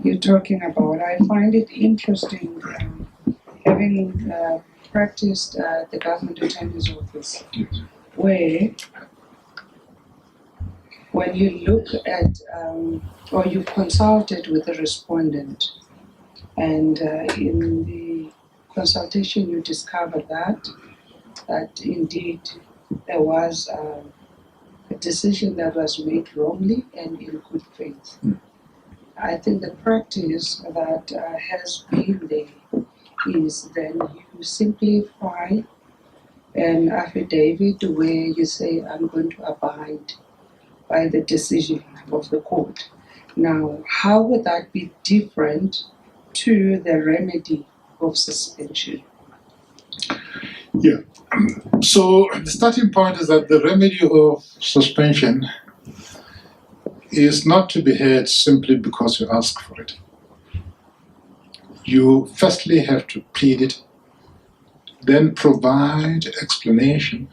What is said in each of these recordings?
You're talking about, I find it interesting, having practiced at the government attorney's office, where when you look at or you consulted with the respondent, and in the consultation you discovered that indeed there was a decision that was made wrongly and in good faith. I think the practice that has been there is then you simplify an affidavit where you say, I'm going to abide by the decision of the court. Now, how would that be different to the remedy of suspension? Yeah. So the starting point is that the remedy of suspension is not to be heard simply because you ask for it. You firstly have to plead it, then provide explanation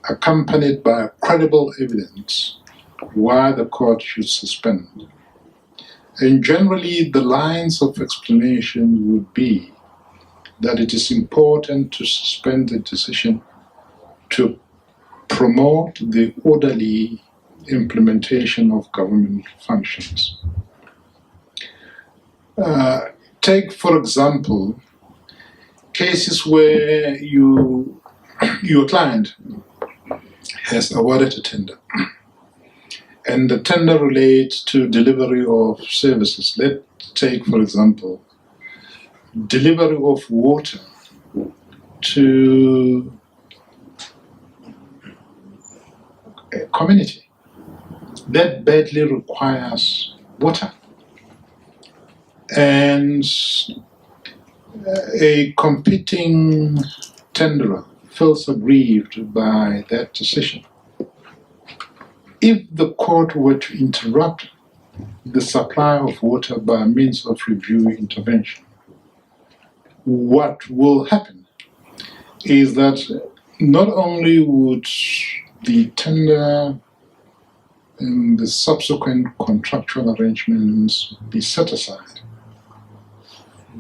accompanied by credible evidence why the court should suspend. And generally the lines of explanation would be that it is important to suspend the decision to promote the orderly implementation of government functions. Take, for example, cases where your client has awarded a tender, and the tender relates to delivery of services. Let's take, for example, delivery of water to a community that badly requires water. And a competing tenderer feels aggrieved by that decision. If the court were to interrupt the supply of water by means of review intervention, what will happen is that not only would the tender and the subsequent contractual arrangements be set aside,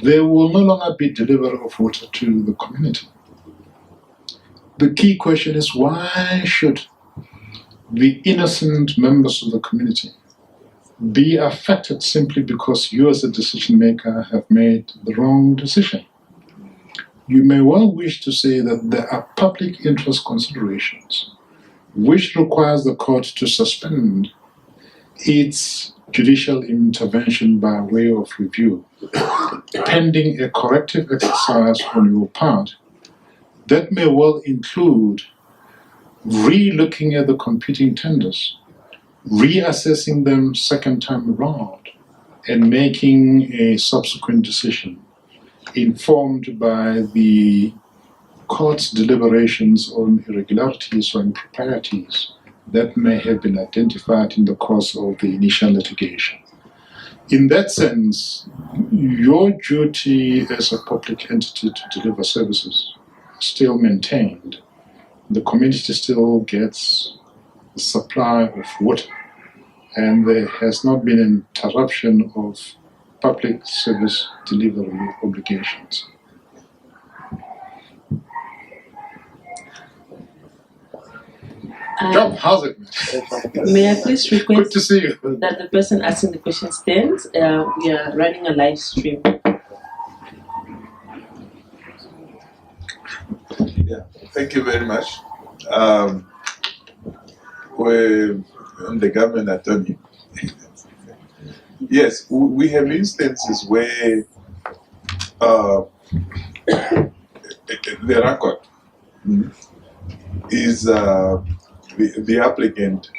there will no longer be delivery of water to the community. The key question is, why should the innocent members of the community be affected simply because you as a decision maker have made the wrong decision? You may well wish to say that there are public interest considerations which requires the court to suspend its judicial intervention by way of review, pending a corrective exercise on your part. That may well include re-looking at the competing tenders, reassessing them second time around, and making a subsequent decision informed by the court's deliberations on irregularities or improprieties that may have been identified in the course of the initial litigation. In that sense, your duty as a public entity to deliver services is still maintained. The community still gets the supply of water, and there has not been an interruption of public service delivery obligations. Job, how's it? May I please request Good to see you. that the person asking the question stands? We are running a live stream. Yeah, thank you very much. I'm the government attorney. Yes, we have instances where the record is the applicant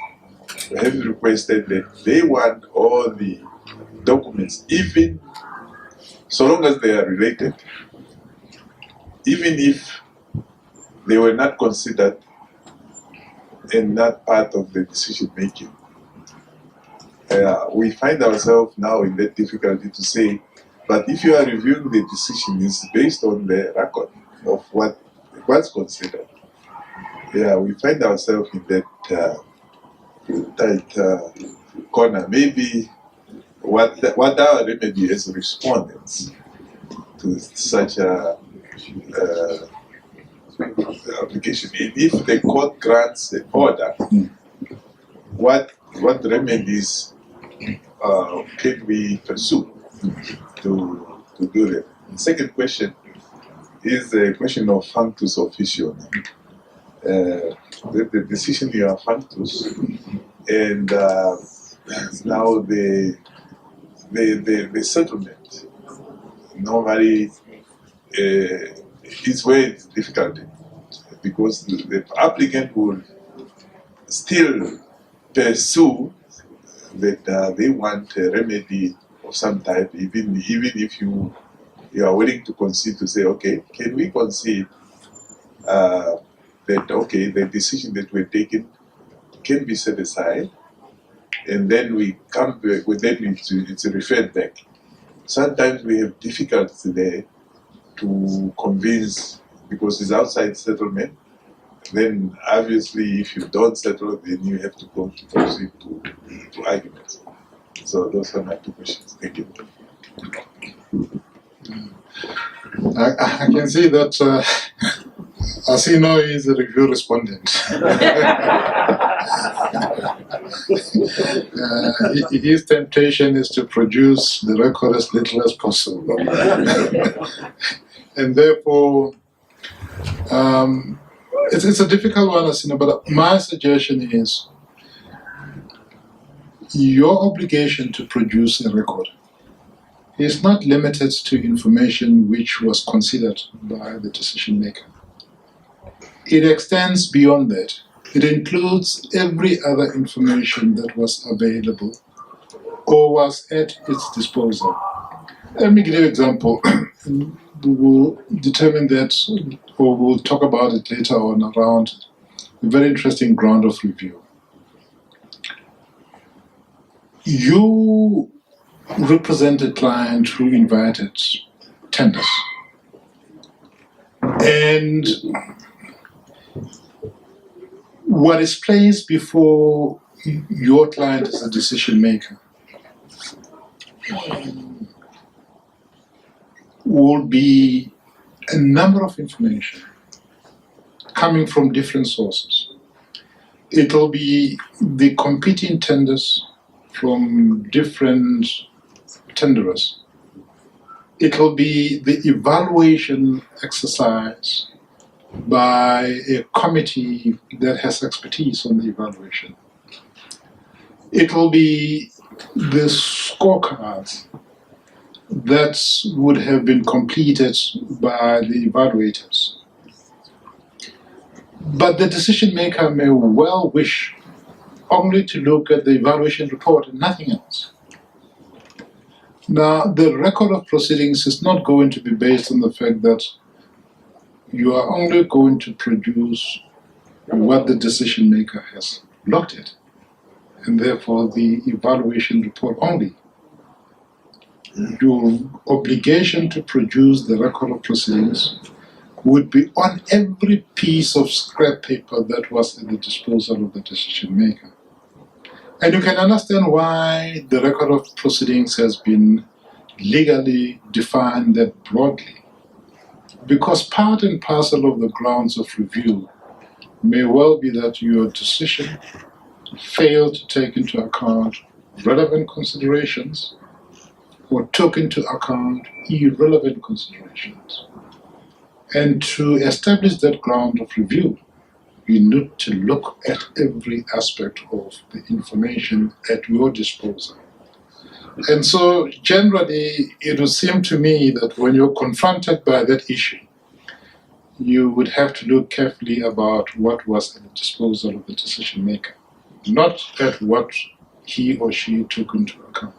has requested that they want all the documents, even so long as they are related, even if they were not considered and not part of the decision making. We find ourselves now in that difficulty to say, but if you are reviewing the decision, it's based on the record of what was considered. Yeah, we find ourselves in tight corner. Maybe what our remedy as respondents to such a application? If the court grants an order, what remedies can we pursue to do that? The second question is the question of functus officio. The decision you are functus, and now the settlement normally is where it's difficult, because the applicant will still pursue that they want a remedy of some type, even if you are willing to concede, to say, okay, can we concede that, okay, the decision that we're taking can be set aside, and then we come back with that, it's referred back. Sometimes we have difficulty there to convince, because it's outside settlement. Then obviously, if you don't settle, then you have to go to proceed to arguments. So those are my two questions. Thank you. I can see that Asino is a review respondent. His temptation is to produce the record as little as possible. And therefore, it's a difficult one, Asino, but my suggestion is your obligation to produce a record is not limited to information which was considered by the decision maker. It extends beyond that. It includes every other information that was available or was at its disposal. Let me give you an example. We will determine that, or we'll talk about it later on around a very interesting ground of review. You represent a client who invited tenders. And what is placed before your client as a decision maker will be a number of information coming from different sources. It will be the competing tenders from different tenderers. It will be the evaluation exercise by a committee that has expertise on the evaluation. It will be the scorecards that would have been completed by the evaluators. But the decision maker may well wish only to look at the evaluation report and nothing else. Now, the record of proceedings is not going to be based on the fact that you are only going to produce what the decision maker has looked at, and therefore the evaluation report only. Your obligation to produce the record of proceedings would be on every piece of scrap paper that was at the disposal of the decision maker. And you can understand why the record of proceedings has been legally defined that broadly. Because part and parcel of the grounds of review may well be that your decision failed to take into account relevant considerations or took into account irrelevant considerations. And to establish that ground of review, you need to look at every aspect of the information at your disposal. And so generally, it would seem to me that when you're confronted by that issue, you would have to look carefully about what was at the disposal of the decision maker, not at what he or she took into account.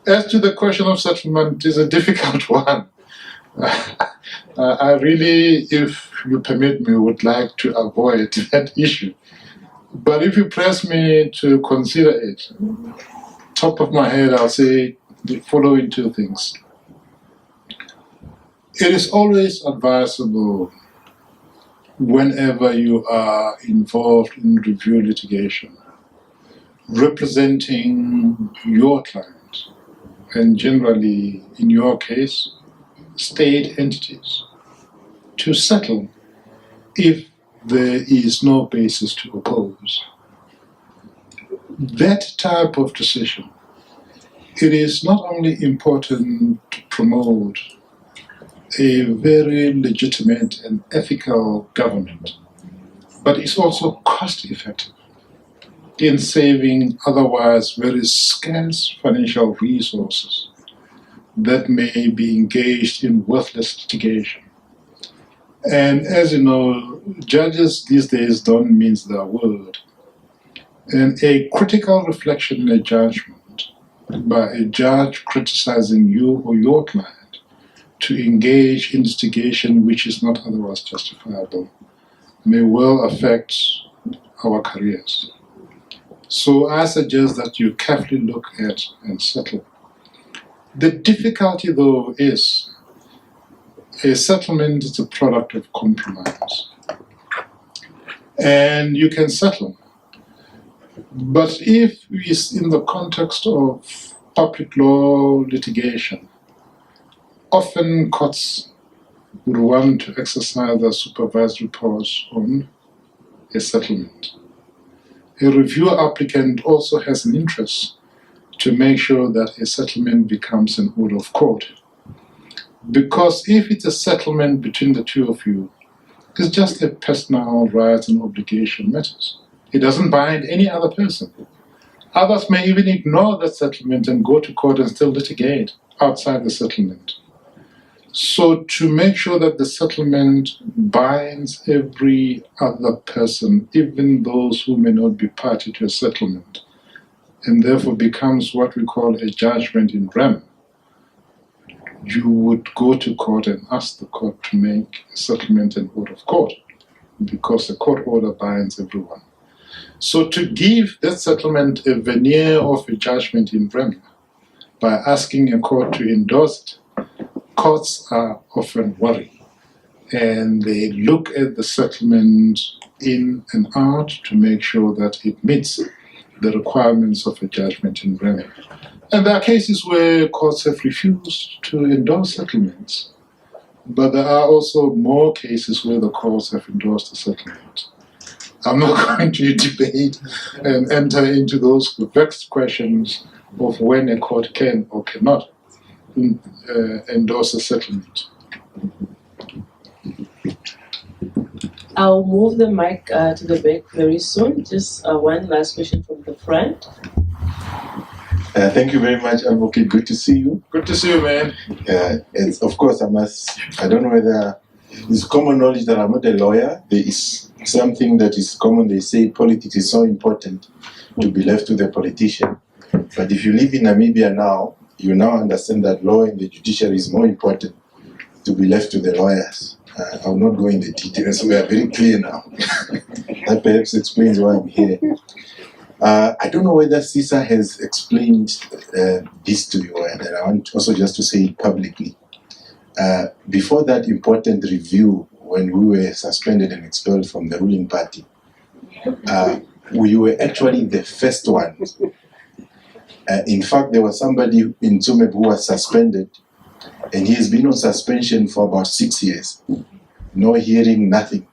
As to the question of settlement, it is a difficult one. I really, if you permit me, would like to avoid that issue. But if you press me to consider it, top of my head, I'll say the following two things. It is always advisable whenever you are involved in review litigation, representing your client, and generally, in your case, state entities, to settle if there is no basis to oppose. That type of decision, it is not only important to promote a very legitimate and ethical government, but it's also cost-effective in saving otherwise very scarce financial resources that may be engaged in worthless litigation. And as you know, judges these days don't mince their word. And a critical reflection in a judgment by a judge criticizing you or your client to engage in litigation which is not otherwise justifiable may well affect our careers. So I suggest that you carefully look at and settle. The difficulty, though, is a settlement is a product of compromise. And you can settle. But if it's in the context of public law litigation, often courts would want to exercise their supervisory powers on a settlement. A review applicant also has an interest to make sure that a settlement becomes an order of court. Because if it's a settlement between the two of you, it's just a personal rights and obligation matters. It doesn't bind any other person. Others may even ignore that settlement and go to court and still litigate outside the settlement. So to make sure that the settlement binds every other person, even those who may not be party to a settlement, and therefore becomes what we call a judgment in rem, you would go to court and ask the court to make a settlement an order of court, because the court order binds everyone. So to give that settlement a veneer of a judgment in rem by asking a court to endorse it, courts are often worried, and they look at the settlement in and out to make sure that it meets the requirements of a judgment in rem. And there are cases where courts have refused to endorse settlements, but there are also more cases where the courts have endorsed the settlement. I'm not going to debate and enter into those vexed questions of when a court can or cannot endorse a settlement. I'll move the mic to the back very soon. Just one last question from the front. Thank you very much, Advocate. Good to see you. Good to see you, man. And of course, I don't know whether it's common knowledge that I'm not a lawyer. There is something that is common. They say politics is so important to be left to the politician. But if you live in Namibia now, you now understand that law in the judiciary is more important to be left to the lawyers. I will not go in the details. We are very clear now. That perhaps explains why I'm here. I don't know whether Sisa has explained this to you, and I want also just to say it publicly. Before that important review, when we were suspended and expelled from the ruling party, we were actually the first ones. In fact, there was somebody in Tsumeb who was suspended, and he has been on suspension for about 6 years. No hearing, nothing.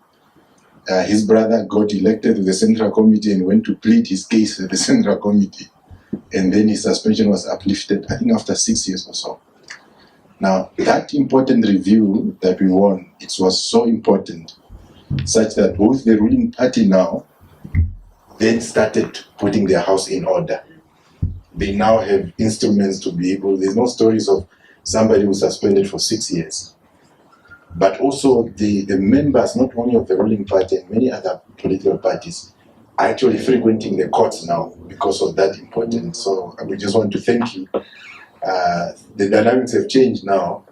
His brother got elected to the Central Committee and went to plead his case at the Central Committee. And then his suspension was uplifted, I think after 6 years or so. Now, that important review that we won, it was so important, such that both the ruling party now then started putting their house in order. They now have instruments to be able, there's no stories of somebody who was suspended for 6 years. But also the members, not only of the ruling party and many other political parties, are actually frequenting the courts now because of that importance. So we just want to thank you. The dynamics have changed now.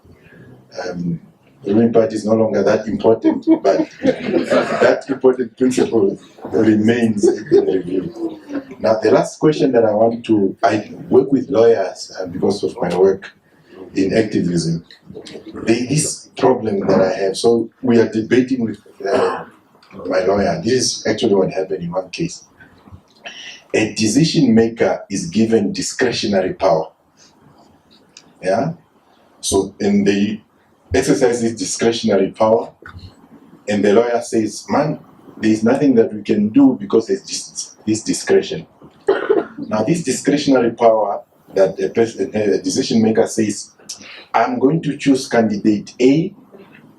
The ruling party is no longer that important, but that important principle remains in review. Now, the last question that I work with lawyers because of my work in activism. There is this problem that I have. So we are debating with my lawyer, this is actually what happened in one case. A decision maker is given discretionary power. Yeah? So, and they exercise this discretionary power, and the lawyer says, man, there is nothing that we can do because there's this discretion. Now, this discretionary power that a decision maker says, I'm going to choose candidate A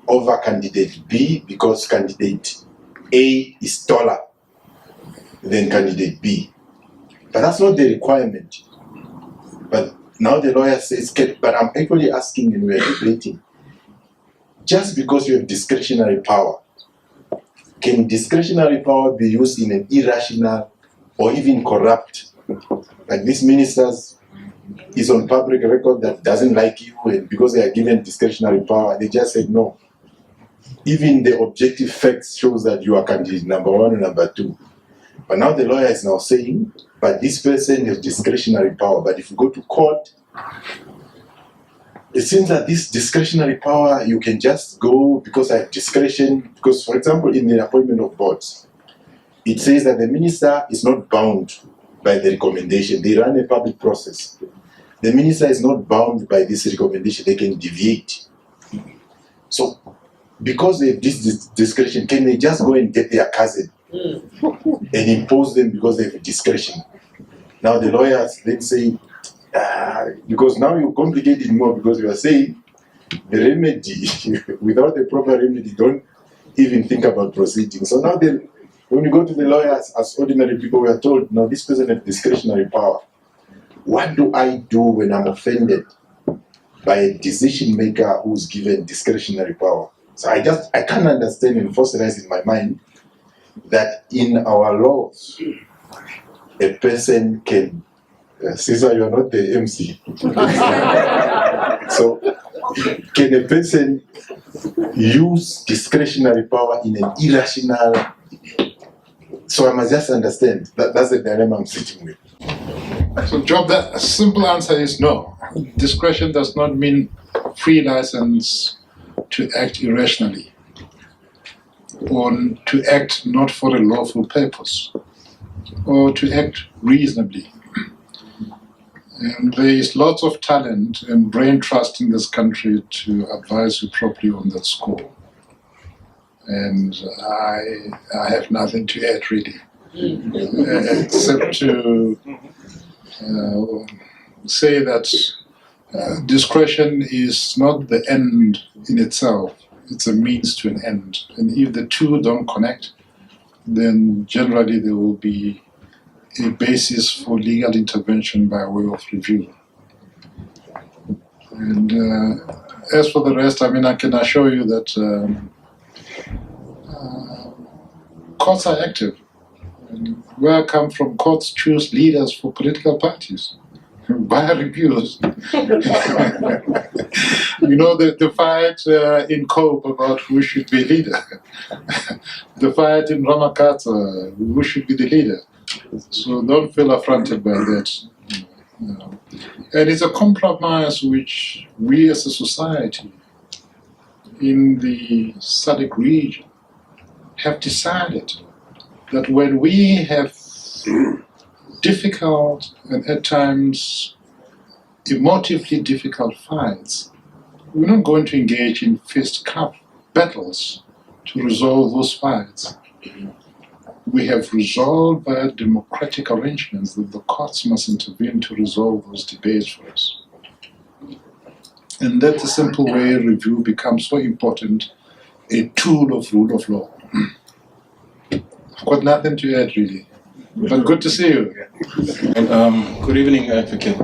over candidate B because candidate A is taller than candidate B. But that's not the requirement. But now the lawyer says, but I'm actually asking and we're debating. Just because you have discretionary power, can discretionary power be used in an irrational or even corrupt? Like this minister is on public record that doesn't like you, and because they are given discretionary power, they just said no. Even the objective facts shows that you are candidate number 1 or number 2. But now the lawyer is now saying, but this person has discretionary power. But if you go to court, it seems that this discretionary power, you can just go because I have discretion. Because, for example, in the appointment of boards, it says that the minister is not bound by the recommendation. They run a public process. The minister is not bound by this recommendation. They can deviate. So, because they have this discretion, can they just go and get their cousin and impose them because they have discretion? Now the lawyers then say, because now you complicate it more, because you are saying the remedy, without a proper remedy, don't even think about proceeding. So now when you go to the lawyers, as ordinary people, we are told, now this person has discretionary power. What do I do when I'm offended by a decision maker who's given discretionary power? So I can't understand and fossilize in my mind that in our laws, a person can, Sisa, you're not the MC. So, can a person use discretionary power in an irrational? So I must just understand that's the dilemma I'm sitting with. So, Job, the simple answer is no. Discretion does not mean free license to act irrationally or to act not for a lawful purpose or to act reasonably. And there is lots of talent and brain trust in this country to advise you properly on that score. And I have nothing to add really, except to say that discretion is not the end in itself. It's a means to an end. And if the two don't connect, then generally there will be a basis for legal intervention by way of review. And as for the rest, I mean, I can assure you that courts are active. And where I come from, courts choose leaders for political parties by reviews. You know, the fight in Cope about who should be leader. The fight in Ramakata, who should be the leader. So don't feel affronted by that. And it's a compromise which we as a society in the SADC region have decided that when we have difficult and at times emotively difficult fights, we're not going to engage in fist-cup battles to resolve those fights. We have resolved by democratic arrangements that the courts must intervene to resolve those debates for us. And that's a simple way review becomes so important, a tool of rule of law. I've got nothing to add really, but good to see you. And, good evening, Advocate.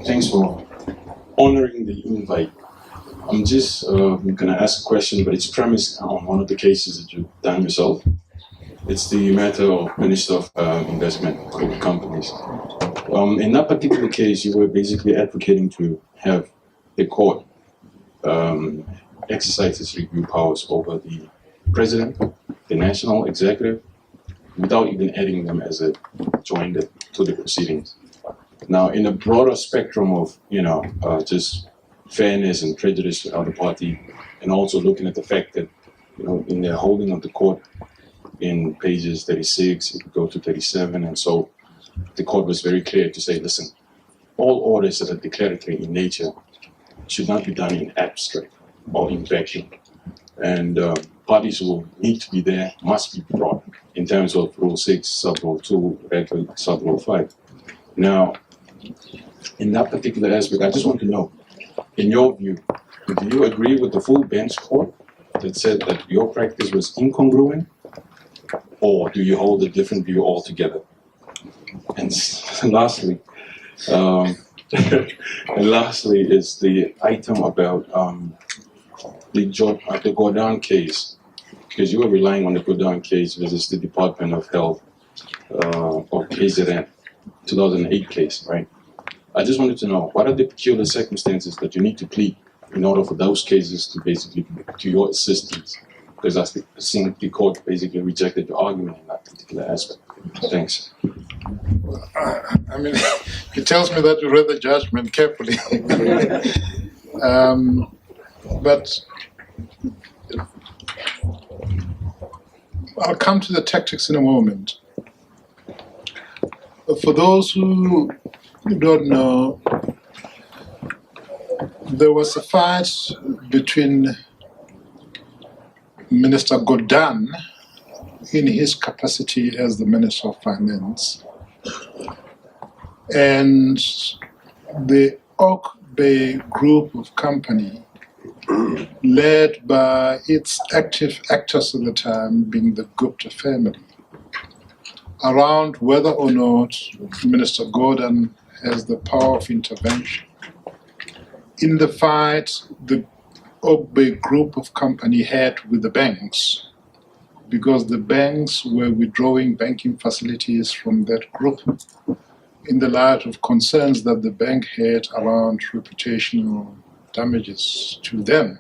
Thanks for honoring the invite. I'm just going to ask a question, but it's premised on one of the cases that you've done yourself. It's the matter of Minister of Investment Corporate Companies. In that particular case, you were basically advocating to have the court exercise its review powers over the president, the national executive, without even adding them as a joint to the proceedings. Now, in a broader spectrum of, just fairness and prejudice to the other party, and also looking at the fact that, in the holding of the court, in pages 36, it could go to 37, and so the court was very clear to say, listen, all orders that are declaratory in nature should not be done in abstract or in vacuum. And parties who need to be there must be brought in terms of Rule 6, Sub-Rule 2, Sub-Rule 5. Now, in that particular aspect, I just want to know, in your view, do you agree with the full bench court that said that your practice was incongruent, or do you hold a different view altogether? And lastly, is the item about the Gordon case, because you were relying on the Gordon case versus the Department of Health or KZN 2008 case, right? I just wanted to know, what are the peculiar circumstances that you need to plead in order for those cases to basically, to your assistance? Because I think the court basically rejected your argument in that particular aspect. Thanks. I mean, it tells me that you read the judgment carefully. But I'll come to the tactics in a moment. For those who don't know, there was a fight between Minister Gordon in his capacity as the Minister of Finance and the Oak Bay group of company led by its active actors at the time being the Gupta family around whether or not Minister Gordon has the power of intervention. In the fight, the Oak Bay group of company had with the banks, because the banks were withdrawing banking facilities from that group in the light of concerns that the bank had around reputational damages to them.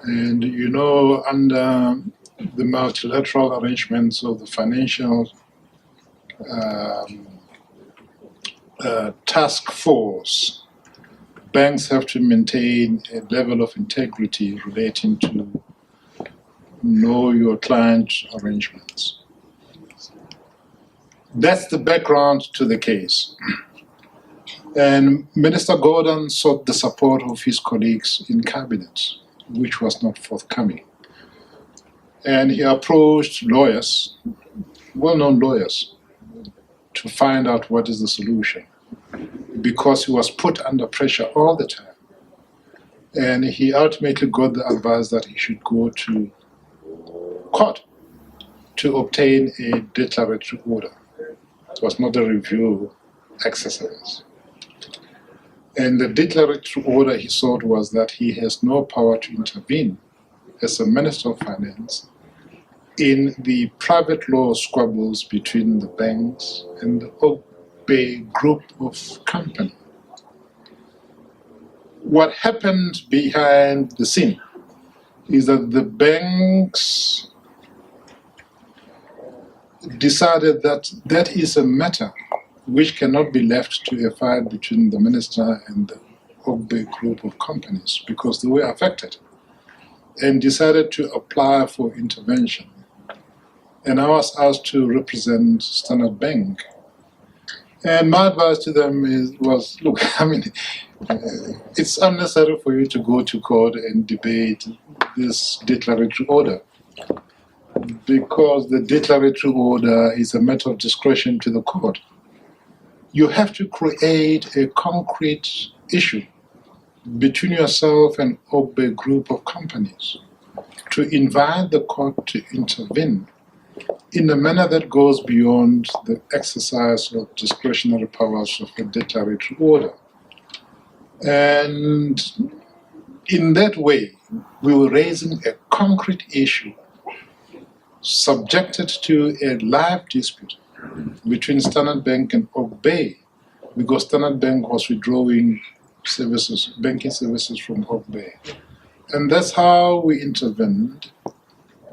And you know, under the multilateral arrangements of the financial task force, banks have to maintain a level of integrity relating to know your client arrangements. That's the background to the case. And Minister Gordon sought the support of his colleagues in cabinet, which was not forthcoming. And he approached lawyers, well-known lawyers, to find out what is the solution, because he was put under pressure all the time. And he ultimately got the advice that he should go to court to obtain a declaratory order. It was not a review exercise. And the declaratory order he sought was that he has no power to intervene as a Minister of Finance in the private law squabbles between the banks and the Oak Bay group of company. What happened behind the scene is that the banks decided that that is a matter which cannot be left to a fight between the minister and the Oak Bay group of companies, because they were affected, and decided to apply for intervention. And I was asked to represent Standard Bank. And my advice to them was, look, I mean, it's unnecessary for you to go to court and debate this declaratory order, because the declaratory order is a matter of discretion to the court. You have to create a concrete issue between yourself and Oak Bay group of companies to invite the court to intervene in a manner that goes beyond the exercise of discretionary powers of a declaratory order. And in that way, we were raising a concrete issue subjected to a live dispute between Standard Bank and Oak Bay, because Standard Bank was withdrawing services, banking services from Oak Bay. And that's how we intervened.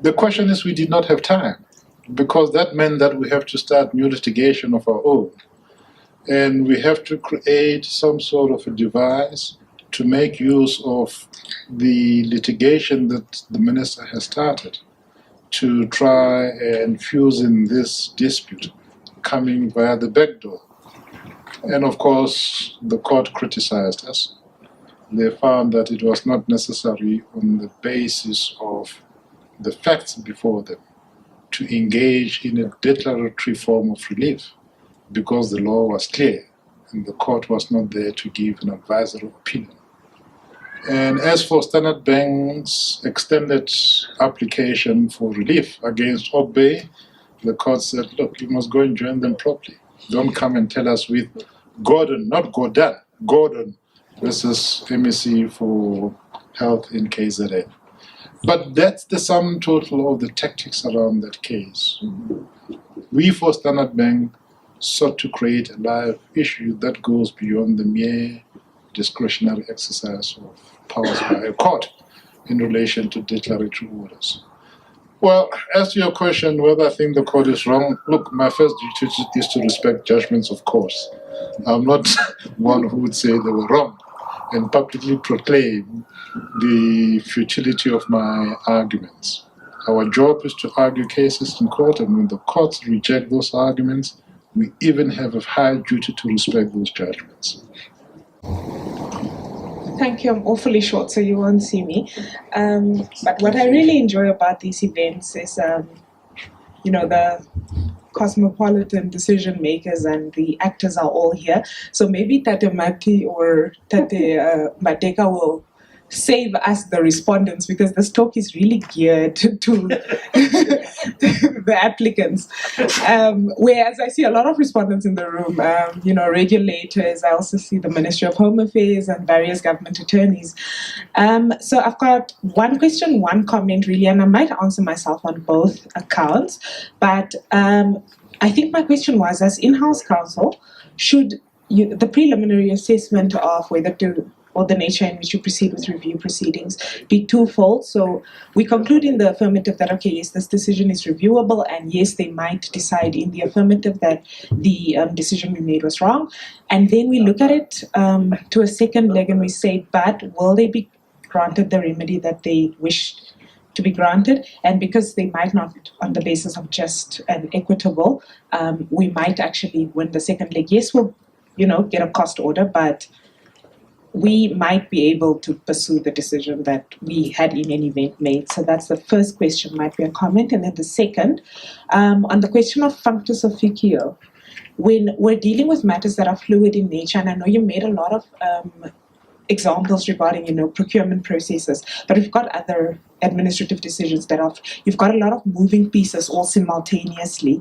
The question is, we did not have time, because that meant that we have to start new litigation of our own. And we have to create some sort of a device to make use of the litigation that the minister has started, to try and fuse in this dispute coming via the back door. And of course, the court criticized us. They found that it was not necessary on the basis of the facts before them to engage in a declaratory form of relief because the law was clear and the court was not there to give an advisory opinion. And as for Standard Bank's extended application for relief against Obey, the court said, look, you must go and join them properly. Don't come and tell us with Gordon, not Gordon, Gordon versus MEC for Health in KZN. But that's the sum total of the tactics around that case. We for Standard Bank sought to create a live issue that goes beyond the mere discretionary exercise of powers by a court in relation to declaratory orders. Well, as to your question whether I think the court is wrong, look, my first duty is to respect judgments, of course. I'm not one who would say they were wrong and publicly proclaim the futility of my arguments. Our job is to argue cases in court, and when the courts reject those arguments, we even have a high duty to respect those judgments. Thank you. I'm awfully short, so you won't see me. But what I really enjoy about these events is, the cosmopolitan decision makers and the actors are all here. So maybe Tate Mati or Tate Maleka will save us, the respondents, because this talk is really geared to the applicants. Whereas I see a lot of respondents in the room, regulators. I also see the Ministry of Home Affairs and various government attorneys. So I've got one question, one comment really, and I might answer myself on both accounts. But I think my question was, as in-house counsel, should the preliminary assessment of whether to or the nature in which you proceed with review proceedings be twofold? So we conclude in the affirmative that, okay, yes, this decision is reviewable, and yes, they might decide in the affirmative that the decision we made was wrong. And then we look at it to a second leg and we say, but will they be granted the remedy that they wish to be granted? And because they might not, on the basis of just and equitable, we might actually win the second leg. Yes, we'll, get a cost order, but we might be able to pursue the decision that we had in any event made. So that's the first question, might be a comment. And then the second, on the question of functus officio, when we're dealing with matters that are fluid in nature, and I know you made a lot of examples regarding, procurement processes, but we've got other administrative decisions that you've got a lot of moving pieces all simultaneously.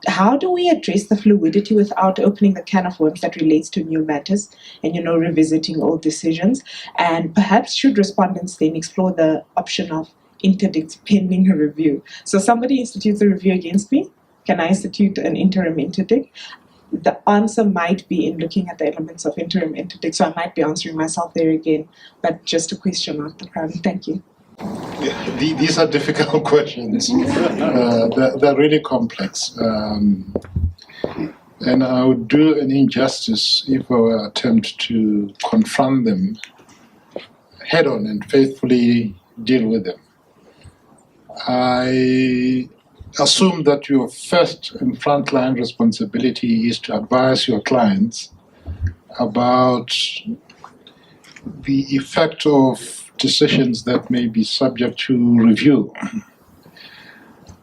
How do we address the fluidity without opening the can of worms that relates to new matters and, revisiting old decisions? And perhaps should respondents then explore the option of interdicts pending a review? So somebody institutes a review against me. Can I institute an interim interdict? The answer might be in looking at the elements of interim interdict. So I might be answering myself there again, but just a question out the crowd. Thank you. These are difficult questions. They're really complex. And I would do an injustice if I were to attempt to confront them head on and faithfully deal with them. I assume that your first and frontline responsibility is to advise your clients about the effect of decisions that may be subject to review.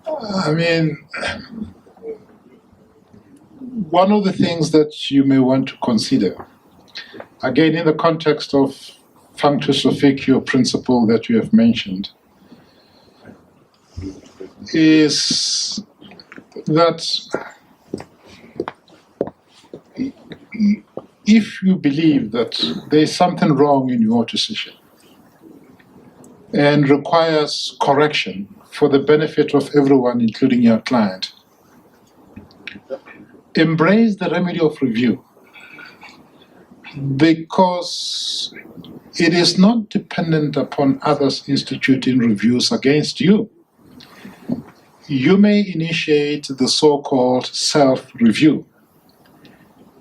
I mean, one of the things that you may want to consider, again in the context of functus officio principle that you have mentioned, is that if you believe that there is something wrong in your decision and requires correction for the benefit of everyone, including your client, embrace the remedy of review, because it is not dependent upon others instituting reviews against you. You may initiate the so-called self-review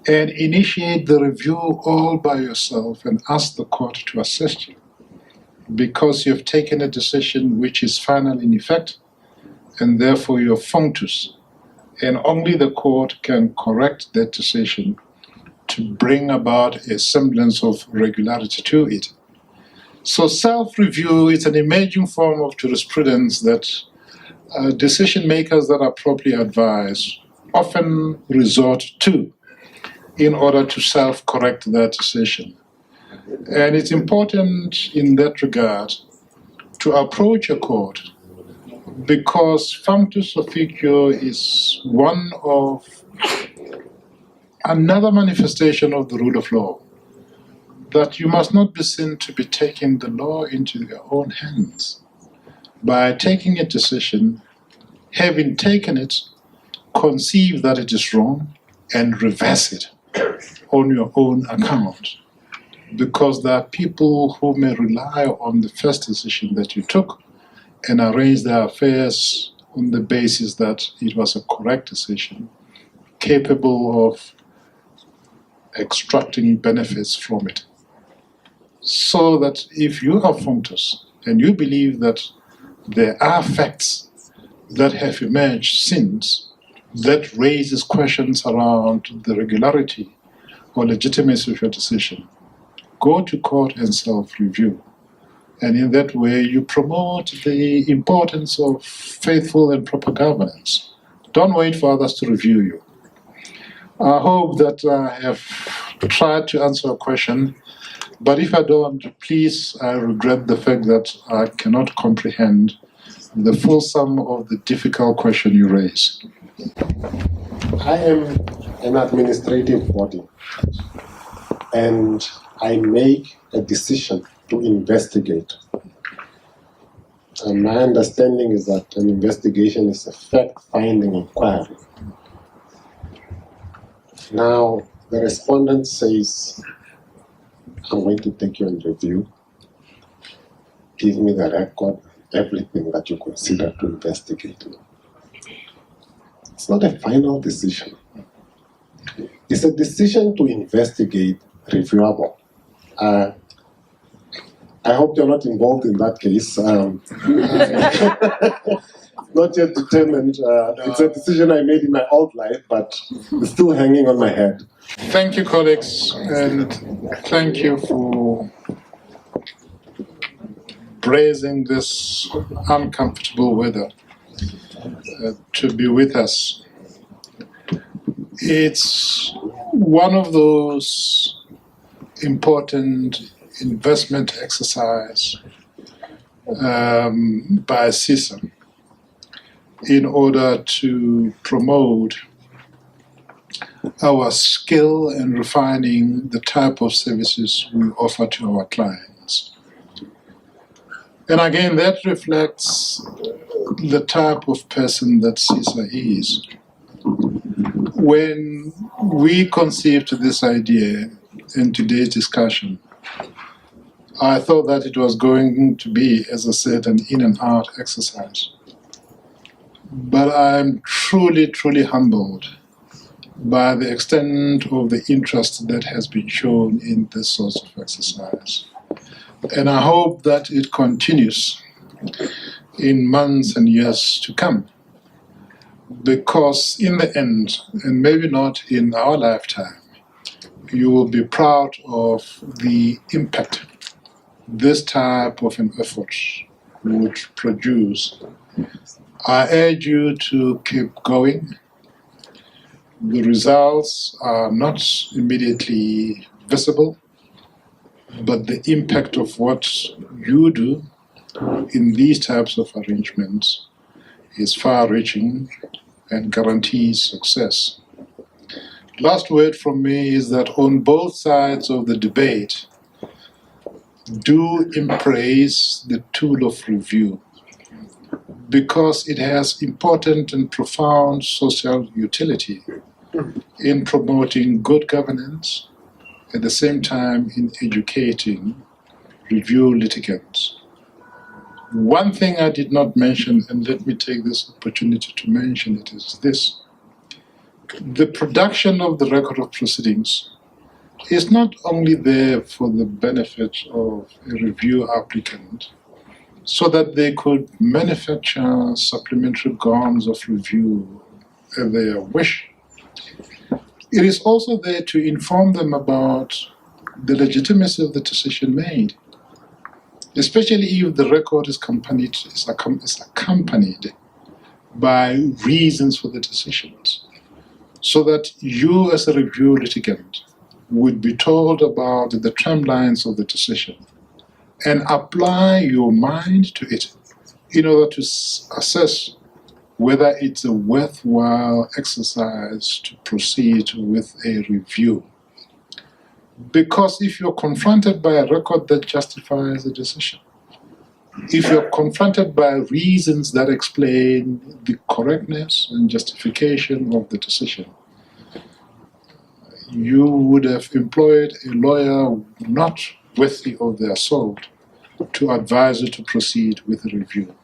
and initiate the review all by yourself and ask the court to assist you. because you've taken a decision which is final in effect, and therefore you're functus, and only the court can correct that decision to bring about a semblance of regularity to it. So self-review is an emerging form of jurisprudence that decision makers that are properly advised often resort to in order to self-correct their decision. And it's important in that regard to approach a court, because functus officio is one of another manifestation of the rule of law, that you must not be seen to be taking the law into your own hands by taking a decision, having taken it, conceive that it is wrong, and reverse it on your own account. Because there are people who may rely on the first decision that you took and arrange their affairs on the basis that it was a correct decision, capable of extracting benefits from it. So that if you are functus and you believe that there are facts that have emerged since that raises questions around the regularity or legitimacy of your decision, go to court and self-review. And in that way, you promote the importance of faithful and proper governance. Don't wait for others to review you. I hope that I have tried to answer a question, but if I don't, please, I regret the fact that I cannot comprehend the full sum of the difficult question you raise. I am an administrative body, and I make a decision to investigate. And my understanding is that an investigation is a fact-finding inquiry. Now, the respondent says, I'm going to take you in review. Give me the record, everything that you consider to investigate. It's not a final decision. It's a decision to investigate, reviewable. I hope you're not involved in that case. Not yet determined. It's a decision I made in my old life, but it's still hanging on my head. Thank you, colleagues, and thank you for braving this uncomfortable weather to be with us. It's one of those important investment exercise by Sisa in order to promote our skill in refining the type of services we offer to our clients. And again, that reflects the type of person that Sisa is. When we conceived this idea in today's discussion, I thought that it was going to be, as I said, an in and out exercise. But I'm truly, truly humbled by the extent of the interest that has been shown in this sort of exercise. And I hope that it continues in months and years to come. Because in the end, and maybe not in our lifetime, you will be proud of the impact this type of an effort would produce. I urge you to keep going. The results are not immediately visible, but the impact of what you do in these types of arrangements is far-reaching and guarantees success. Last word from me is that on both sides of the debate, do embrace the tool of review, because it has important and profound social utility in promoting good governance, at the same time in educating review litigants. One thing I did not mention, and let me take this opportunity to mention it, is this. The production of the record of proceedings is not only there for the benefit of a review applicant, so that they could manufacture supplementary grounds of review at their wish. It is also there to inform them about the legitimacy of the decision made, especially if the record is accompanied by reasons for the decisions, so that you as a review litigant would be told about the tramlines of the decision and apply your mind to it in order to assess whether it's a worthwhile exercise to proceed with a review. Because if you're confronted by a record that justifies a decision, if you're confronted by reasons that explain the correctness and justification of the decision, you would have employed a lawyer not worthy of their salt to advise you to proceed with a review.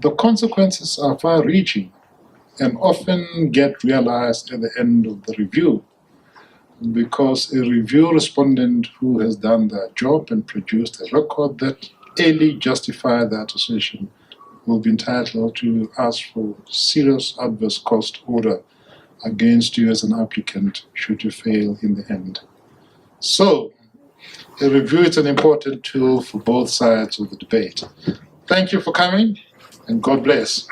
The consequences are far-reaching and often get realized at the end of the review, because a review respondent who has done their job and produced a record that amply justifies their decision will be entitled to ask for serious adverse cost order against you as an applicant should you fail in the end. So, a review is an important tool for both sides of the debate. Thank you for coming, and God bless.